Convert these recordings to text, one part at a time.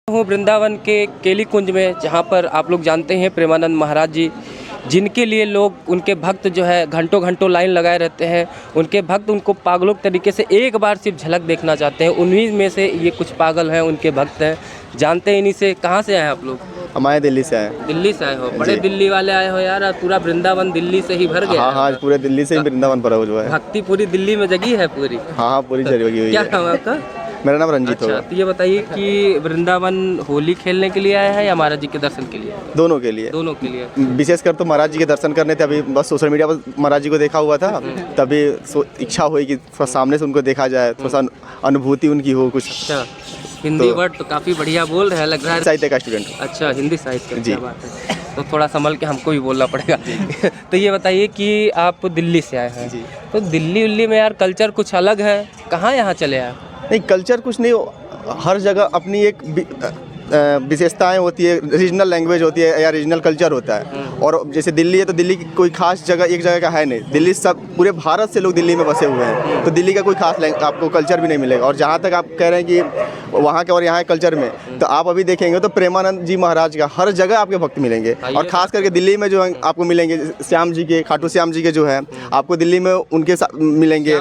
हूँ वृंदावन के केली कुंज में, जहाँ पर आप लोग जानते हैं प्रेमानंद महाराज जी, जिनके लिए लोग, उनके भक्त जो है घंटों घंटों लाइन लगाए रहते हैं। उनके भक्त उनको पागलों के तरीके से एक बार सिर्फ झलक देखना चाहते हैं। उन्हीं में से ये कुछ पागल हैं, उनके भक्त हैं। जानते हैं इन्हीं से। कहाँ से आए हैं आप लोग? हमारे दिल्ली से आए। दिल्ली से आए हो? बड़े दिल्ली वाले आए हो यार। पूरा वृंदावन दिल्ली से ही भर गया। हाँ हाँ, पूरे दिल्ली से ही वृंदावन पर जो है भक्ति पूरी दिल्ली में जगी है पूरी। हाँ पूरी जगी हुई है। क्या नाम है आपका? मेरा नाम रंजीत होगा। तो ये बताइए कि वृंदावन होली खेलने के लिए आया है या महाराज जी के दर्शन के लिए? दोनों के लिए। दोनों के लिए। विशेषकर तो महाराज जी के दर्शन करने थे। अभी बस सोशल मीडिया पर महाराज जी को देखा हुआ था, तभी इच्छा हुई कि थोड़ा सामने से उनको देखा जाए, थोड़ा सा अनुभूति उनकी हो कुछ। अच्छा, हिंदी वर्ड तो काफ़ी बढ़िया बोल रहे हैं, लग रहा है। साहित्य का स्टूडेंट। अच्छा, हिंदी साहित्य। जी। क्या बात है। तो थोड़ा संभल के हमको भी बोलना पड़ेगा। तो ये बताइए कि आप दिल्ली से आए हैं। जी। तो दिल्ली में यार कल्चर कुछ अलग है। कहाँ यहाँ चले आए? नहीं, कल्चर कुछ नहीं, हर जगह अपनी एक विशेषताएं होती है, रीजनल लैंग्वेज होती है या रीजनल कल्चर होता है। और जैसे दिल्ली है तो दिल्ली की कोई खास जगह एक जगह का है नहीं। दिल्ली सब पूरे भारत से लोग दिल्ली में बसे हुए हैं, तो दिल्ली का कोई खास आपको कल्चर भी नहीं मिलेगा। और जहाँ तक आप कह रहे हैं कि वहाँ के और यहाँ के कल्चर में, तो आप अभी देखेंगे तो प्रेमानंद जी महाराज का हर जगह आपके भक्त मिलेंगे। और खास करके दिल्ली में जो है आपको मिलेंगे श्याम जी के, खाटू श्याम जी के जो है आपको दिल्ली में उनके मिलेंगे।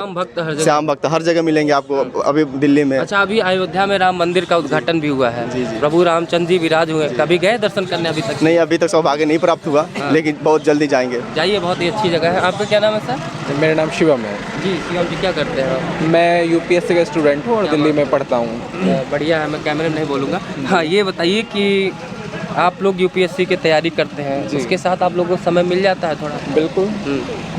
श्याम भक्त हर जगह मिलेंगे आपको अभी दिल्ली में। अच्छा, अभी अयोध्या में राम मंदिर का उद्घाटन भी हुआ है। प्रभु रामचंद्र जी विराज हुए। कभी गए दर्शन करने? अभी तक नहीं, अभी तक सौभाग्य नहीं प्राप्त हुआ। लेकिन बहुत जल्दी जाएंगे। जाइए, बहुत ही अच्छी जगह है। आपका क्या नाम है सर? मेरा नाम शिवम है। जी, शिवम जी क्या करते हैं आप? मैं यूपीएससी का स्टूडेंट हूँ और दिल्ली में पढ़ता हूँ। बढ़िया है, मैं कैमरे में नहीं बोलूँगा। हाँ, ये बताइए कि आप लोग यूपीएससी की तैयारी करते हैं, उसके साथ आप लोगों को समय मिल जाता है थोड़ा? बिल्कुल।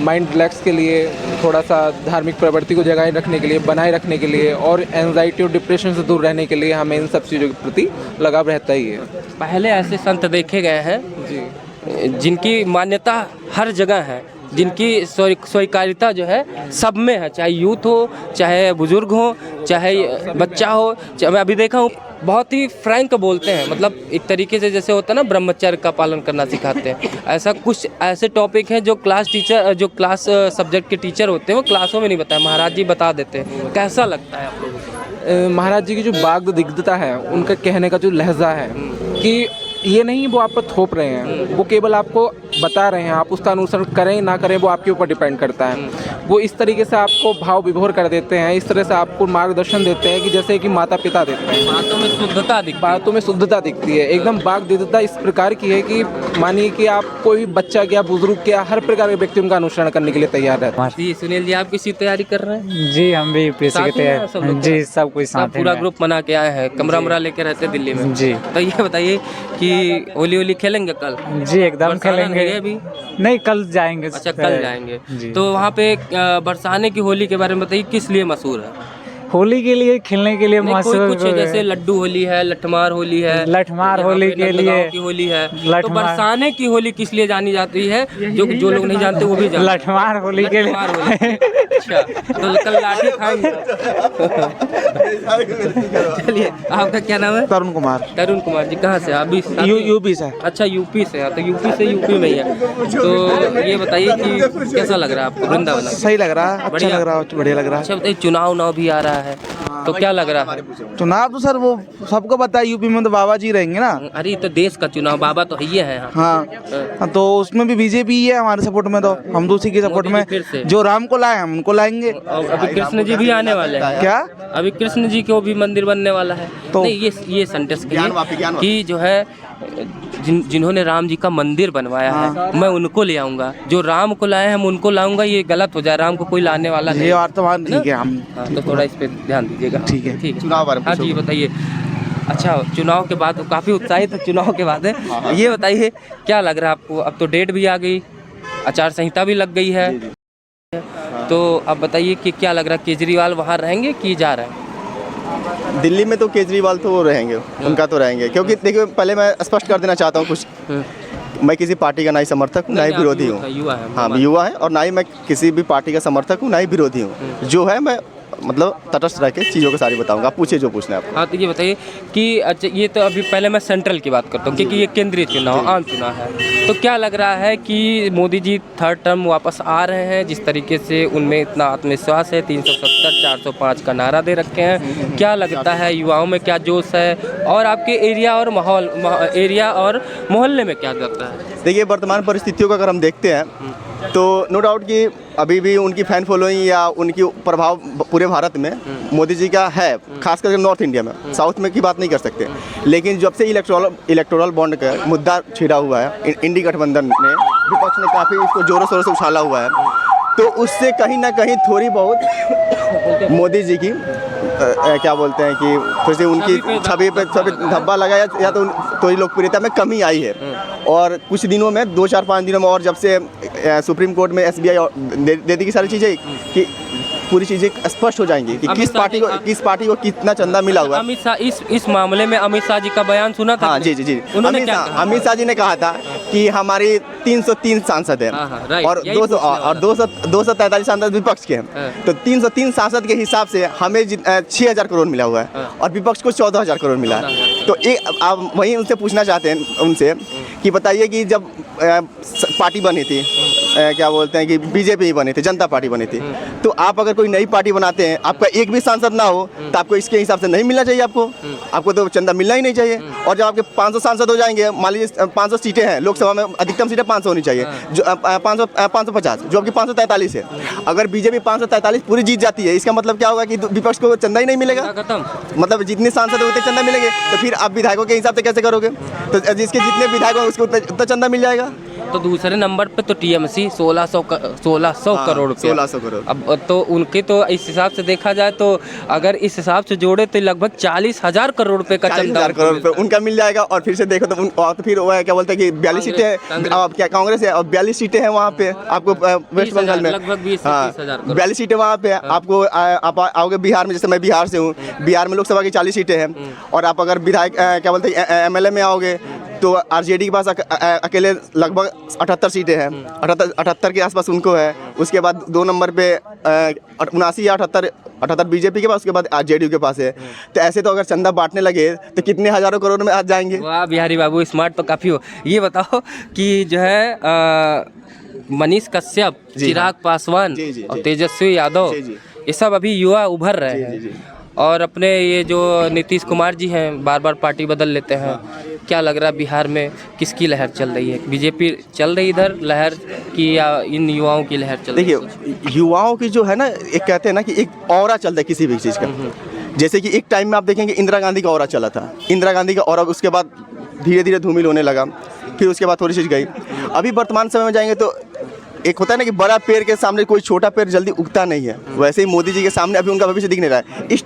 माइंड रिलैक्स के लिए, थोड़ा सा धार्मिक प्रवृत्ति को जगाए रखने के लिए, बनाए रखने के लिए और एंजाइटी और डिप्रेशन से दूर रहने के लिए हमें इन सब चीज़ों के प्रति लगाव रहता ही है। पहले ऐसे संत देखे गए हैं जी, जिनकी मान्यता हर जगह है, जिनकी स्वीकार्यता जो है सब में है, चाहे यूथ हो, चाहे बुजुर्ग हो, चाहे बच्चा हो। मैं अभी देखा हूँ बहुत ही फ्रैंक बोलते हैं, मतलब एक तरीके से जैसे होता है ना ब्रह्मचर्य का पालन करना सिखाते हैं। ऐसा कुछ ऐसे टॉपिक हैं जो जो क्लास सब्जेक्ट के टीचर होते हैं वो क्लासों में नहीं बताए, महाराज जी बता देते हैं। कैसा लगता है आप लोगों को? महाराज जी की जो वाग् दिग्धता है, उनका कहने का जो लहजा है, कि ये नहीं वो आप पर थोप रहे हैं, वो केवल आपको बता रहे हैं। आप उसका अनुसरण करें ना करें वो आपके ऊपर डिपेंड करता है। वो इस तरीके से आपको भाव विभोर कर देते हैं, इस तरह से आपको मार्गदर्शन देते हैं कि जैसे कि माता पिता देते हैं। बातों में शुद्धता दिखती है। एकदम वाग् दिग्धता इस प्रकार की है कि मानिए कि आप कोई बच्चा क्या, बुजुर्ग क्या, हर प्रकार के व्यक्ति उनका अनुसरण करने के लिए तैयार रहते हैं। जी, सुनील जी आप किसी तैयारी कर रहे हैं? जी, हम भी यूपीएससी की तैयारी। जी, सब कुछ साथ पूरा ग्रुप बना के आए हैं, कमरा लेके रहते हैं दिल्ली में। जी। तो ये बताइए कि होली खेलेंगे कल? जी, एकदम खेलेंगे। अभी नहीं, कल जाएंगे। अच्छा, कल जाएंगे। जी। तो वहाँ पे बरसाने की होली के बारे में बताइए, किस लिए मशहूर है? होली के लिए, खेलने के लिए मशहूर। कुछ जैसे लट्टू होली है, लठमार होली है, लठमार होली के लिए की होली है। तो बरसाने की होली किस लिए जानी जाती है? जो लोग नहीं जानते वो भी जानते। लठमार होली के लिए। अच्छा, तो कल लाठी खाएंगे। चलिए, आपका क्या नाम है? तरुण कुमार। तरुण कुमार जी, कहाँ से? अभी यूपी से। अच्छा, यूपी से। तो यूपी में ही है। तो ये बताइए कि कैसा लग रहा है आपको वृंदावन? सही लग रहा है, अच्छा लग रहा है, बढ़िया लग रहा है। अच्छा बताइए, चुनाव भी आ रहा है, तो क्या लग रहा है? चुनाव तो सर वो सबको पता है, यूपी में तो बाबा जी रहेंगे ना। अरे तो देश का चुनाव, बाबा तो है यहाँ। हाँ, तो उसमें भी बीजेपी ही है हमारे सपोर्ट में, तो हम तो उसी के सपोर्ट में। जो राम को लाए हम उनको लाएंगे। अभी कृष्ण जी भी आने वाले हैं। क्या? अभी कृष्ण जी को भी मंदिर बनने वाला है। तो नहीं, ये सेंटेंस कि जो है जिन्होंने राम जी का मंदिर बनवाया है, मैं उनको ले आऊंगा। जो राम को लाए हम उनको लाऊंगा, ये गलत हो जाए। राम को कोई लाने वाला नहीं। ये बात तो ठीक है। हम तो थोड़ा इस पे ध्यान दीजिएगा। ठीक है। चुनाव बारे में हाँ जी, बताइए। अच्छा, चुनाव के बाद काफ़ी उत्साहित है, चुनाव के बाद है। ये बताइए क्या लग रहा है आपको? अब तो डेट भी आ गई, आचार संहिता भी लग गई है। तो अब बताइए कि क्या लग रहा है, केजरीवाल वहाँ रहेंगे कि जा रहे हैं? दिल्ली में तो केजरीवाल तो वो रहेंगे, उनका तो रहेंगे। क्योंकि देखिए, पहले मैं स्पष्ट कर देना चाहता हूँ कुछ, मैं किसी पार्टी का ना ही समर्थक हूँ, ना ही विरोधी हूँ। युवा है। हाँ, युवा है, और ना ही मैं किसी भी पार्टी का समर्थक हूँ, ना ही विरोधी हूँ। जो है, मैं मतलब तटस्थ रह के चीज़ों को सारी बताऊँगा। आप पूछिए जो पूछना है आपको। हाँ, तो ये बताइए कि अच्छा, ये तो अभी पहले मैं सेंट्रल की बात करता हूँ क्योंकि ये केंद्रीय चुनाव, आम चुनाव है। तो क्या लग रहा है कि मोदी जी थर्ड टर्म वापस आ रहे हैं? जिस तरीके से उनमें इतना आत्मविश्वास है, 370 405 का नारा दे रखे हैं, क्या लगता है युवाओं में क्या जोश है? और आपके एरिया और एरिया और मोहल्ले में क्या लगता है? देखिए, वर्तमान परिस्थितियों को अगर हम देखते हैं तो नो डाउट कि अभी भी उनकी फ़ैन फॉलोइंग या उनकी प्रभाव पूरे भारत में मोदी जी का है, खास करके नॉर्थ इंडिया में। साउथ में की बात नहीं कर सकते, लेकिन जब से इलेक्टोरल बॉन्ड का मुद्दा छिड़ा हुआ है इंडी गठबंधन में, विपक्ष ने काफ़ी इसको ज़ोरों शोरों से उछाला हुआ है, तो उससे कहीं ना कहीं थोड़ी बहुत मोदी जी की क्या बोलते हैं कि थोड़ी सी उनकी छवि पे धब्बा लगा या तो थोड़ी लोकप्रियता में कमी आई है। और कुछ दिनों में 2-4-5 दिनों में, और जब से सुप्रीम कोर्ट में SBI दे दी की सारी चीज़ें कि पूरी चीज़ें स्पष्ट हो जाएंगी कि किस पार्टी को कितना चंदा मिला हुआ है। अमित शाह इस मामले में अमित शाह जी का बयान सुना था? हाँ जी। अमित शाह जी ने कहा था कि हमारी 303 सांसद हैं और 243 सांसद विपक्ष के हैं, तो 303 सांसद के हिसाब से हमें 6,000 करोड़ मिला हुआ है और विपक्ष को 14,000 करोड़ मिला है। तो एक आप वहीं उनसे पूछना चाहते हैं उनसे कि बताइए कि जब पार्टी बनी थी, क्या बोलते हैं कि बीजेपी बनी थी, जनता पार्टी बनी थी, तो आप अगर कोई नई पार्टी बनाते हैं, आपका एक भी सांसद ना हो तो आपको इसके हिसाब से नहीं मिलना चाहिए। आपको तो चंदा मिलना ही नहीं चाहिए। और जब आपके 500 सांसद हो जाएंगे, मान लीजिए 500 सीटें हैं लोकसभा में, अधिकतम सीटें 500 होनी चाहिए, जो 550 जो आपकी 543 है। अगर बीजेपी 543 पूरी जीत जाती है, इसका मतलब क्या होगा कि विपक्ष को चंदा ही नहीं मिलेगा। मतलब जितने सांसद होते चंदा मिलेंगे, तो फिर आप विधायकों के हिसाब से कैसे करोगे? तो जिसके जितने विधायक होंगे उसको उतना चंदा मिल जाएगा। तो दूसरे नंबर पे तो TMC 1600 करोड़ रुपये। 1600 करोड़। अब तो उनके तो इस हिसाब से देखा जाए तो अगर इस हिसाब से जोड़े तो लगभग 40,000 करोड़ रुपए का चंदा 40,000 करोड़ रुपए उनका मिल जाएगा। और फिर से देखो तो फिर वो क्या बोलते हैं कि 42 सीटें हैं, क्या कांग्रेस है, और 42 सीटें हैं वहाँ पे आपको वेस्ट बंगाल में, लगभग 20-30,000 42 सीटें वहाँ पे आपको। आप आओगे बिहार में, जैसे मैं बिहार से हूँ, बिहार में लोकसभा की 40 सीटें हैं, और आप अगर विधायक क्या बोलते हैं MLA में आओगे तो RJD के पास अकेले लगभग 78 सीटें हैं, 78 के आसपास उनको है। उसके बाद 2 नंबर पे 79 या 78 बीजेपी के पास, उसके बाद JDU के पास है। तो ऐसे तो अगर चंदा बांटने लगे तो कितने हजारों करोड़ में आ जाएंगे। वाह बिहारी बाबू, स्मार्ट तो काफ़ी हो। ये बताओ कि जो है मनीष कश्यप, चिराग पासवान और तेजस्वी यादव, ये सब अभी युवा उभर रहे हैं, और अपने ये जो नीतीश कुमार जी हैं बार बार पार्टी बदल लेते हैं। क्या लग रहा है बिहार में किसकी लहर चल रही है? बीजेपी चल रही इधर लहर की, या इन युवाओं की लहर चल रही है? देखिए, युवाओं की जो है ना, एक कहते हैं ना कि एक ऑरा चलता है किसी भी चीज़ का। जैसे कि एक टाइम में आप देखेंगे इंदिरा गांधी का ऑरा चला था, इंदिरा गांधी का ऑरा उसके बाद धीरे धीरे धूमिल होने लगा, फिर उसके बाद थोड़ी सी गई। अभी वर्तमान समय में जाएंगे तो एक होता है ना कि बड़ा पेड़ के सामने कोई छोटा पेड़ जल्दी उगता नहीं है, वैसे ही मोदी जी के सामने अभी उनका भविष्य दिख नहीं रहा है। इस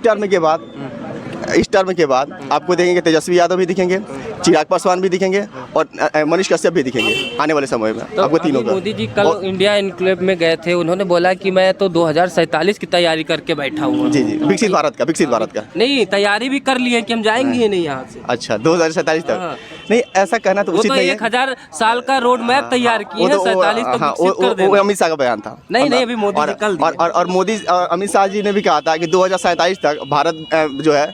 टर्म के बाद आपको देखेंगे तेजस्वी यादव भी दिखेंगे, चिराग पासवान भी दिखेंगे, और मनीष कश्यप भी दिखेंगे आने वाले समय में। तो आपको तीनों का। मोदी जी कल इंडिया इनक्लेव में गए थे, उन्होंने बोला कि मैं तो 2047 की तैयारी करके बैठा हूँ। जी, विकसित भारत का नहीं, तैयारी भी कर ली है कि हम जाएंगे ही नहीं यहाँ से। अच्छा, 2047 तक नहीं, ऐसा कहना तो उचित नहीं है। 1000 साल का रोड मैप तैयार किए हैं, 47 तक विकसित कर देना। वो अमित शाह का बयान था। नहीं, अभी मोदी जी कल दिए। और मोदी अमित शाह जी ने भी कहा था कि 2047 तक भारत जो है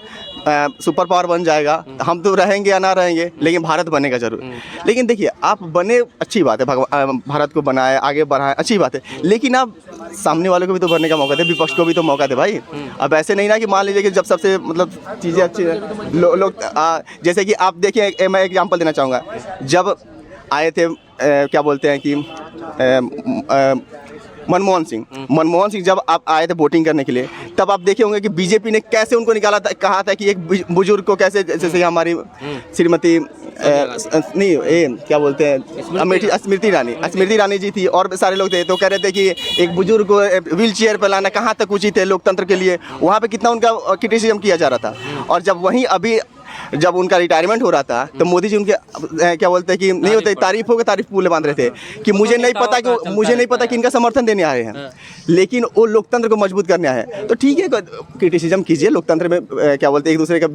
सुपर पावर बन जाएगा। हम तो रहेंगे या ना रहेंगे, लेकिन भारत बनेगा जरूर। लेकिन देखिए, आप बने अच्छी बात है, भारत को बनाए, आगे बढ़ाए, अच्छी बात है, लेकिन आप सामने वालों को भी तो बनने का मौका दे, विपक्ष को भी तो मौका दे भाई। अब ऐसे नहीं ना कि मान लीजिए कि जब सबसे मतलब चीज़ें अच्छी हैं लोग जैसे कि आप देखिए, मैं एग्जांपल देना चाहूँगा। जब आए थे क्या बोलते हैं कि मनमोहन सिंह जब आप आए थे वोटिंग करने के लिए, तब आप देखे होंगे कि बीजेपी ने कैसे उनको निकाला था, कहा था कि एक बुजुर्ग को कैसे, जैसे हमारी श्रीमती क्या बोलते हैं स्मृति ईरानी जी थी, और सारे लोग थे, तो कह रहे थे कि एक बुजुर्ग को व्हील चेयर पर लाना कहाँ तक उचित है लोकतंत्र के लिए। वहाँ पे कितना उनका क्रिटिसिज्म किया जा रहा था। और जब वहीं अभी जब उनका रिटायरमेंट हो रहा था, तो मोदी जी उनके क्या बोलते हैं कि नहीं होते, तारीफ पूले बांध रहे थे कि मुझे नहीं पता कि इनका समर्थन देने आए हैं, लेकिन वो लोकतंत्र को मजबूत करने आए हैं। तो ठीक है, क्रिटिसिज्म कीजिए, लोकतंत्र में क्या बोलते हैं, एक दूसरे का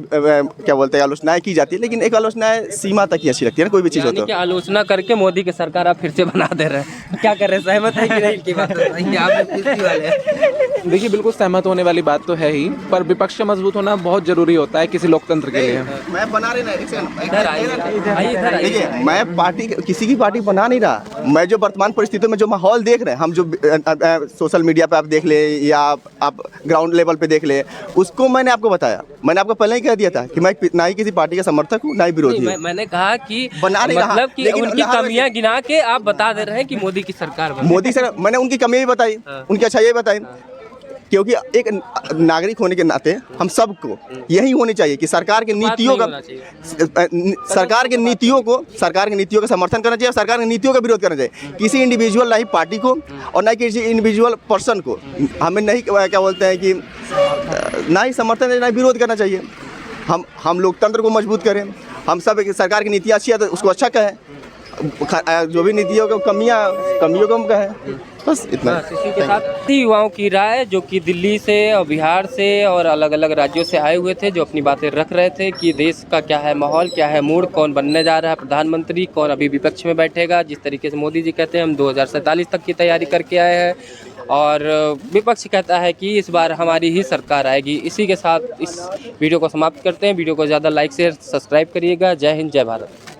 क्या बोलते हैं आलोचनाएं की जाती है, लेकिन एक आलोचनाएं सीमा तक ही अच्छी लगती है ना, कोई भी चीज़ होती है। आलोचना करके मोदी की सरकार आप फिर से बना दे रहे हैं। क्या कर रहे हैं, सहमत है कि नहीं इनकी बात से? यहाँ पे कुश्ती वाले हैं। देखिए बिल्कुल सहमत होने वाली बात तो है ही, पर विपक्ष का मजबूत होना बहुत जरूरी होता है किसी लोकतंत्र के लिए। मैं बना रही ना, एक सेकंड। इधर आइए, आइए इधर आइए। देखिए, मैं पार्टी किसी की पार्टी बना नहीं रहा। मैं जो वर्तमान परिस्थितियों में जो माहौल देख रहे हैं, हम जो सोशल मीडिया पे आप देख ले या आप ग्राउंड लेवल पे देख ले, उसको मैंने आपको बताया। मैंने आपको पहले ही कह दिया था कि मैं ना ही किसी पार्टी का समर्थक हूँ, ना ही विरोधी हूँ। मैंने कहा कि बना नहीं रहा, मतलब कि लेकिन उनकी हर कमियां गिना के आप बता दे रहे हैं कि मोदी की सरकार बने। मोदी सर, मैंने उनकी कमियां भी बताई, उनकी अच्छाइयाँ भी बताई। क्योंकि एक नागरिक होने के नाते हम सबको यही होनी चाहिए कि सरकार की नीतियों का सरकार की नीतियों का समर्थन करना चाहिए, सरकार की नीतियों का विरोध करना चाहिए। किसी इंडिविजुअल, ना ही पार्टी को और ना ही किसी इंडिविजुअल पर्सन को हमें नहीं, क्या बोलते हैं कि ना ही समर्थन ना ही विरोध करना चाहिए। हम लोकतंत्र को मजबूत करें, हम सब सरकार की नीतियाँ अच्छी है तो उसको अच्छा कहें, जो भी नीतियों को कमियों को हम कहें, बस इतना। इसी के साथ युवाओं की राय जो कि दिल्ली से और बिहार से और अलग अलग राज्यों से आए हुए थे, जो अपनी बातें रख रहे थे कि देश का क्या है माहौल, क्या है मूड, कौन बनने जा रहा है प्रधानमंत्री, कौन अभी विपक्ष में बैठेगा। जिस तरीके से मोदी जी कहते हैं हम 2047 तक की तैयारी करके आए हैं और विपक्ष कहता है कि इस बार हमारी ही सरकार आएगी। इसी के साथ इस वीडियो को समाप्त करते हैं। वीडियो को ज़्यादा लाइक शेयर सब्सक्राइब करिएगा। जय हिंद, जय भारत।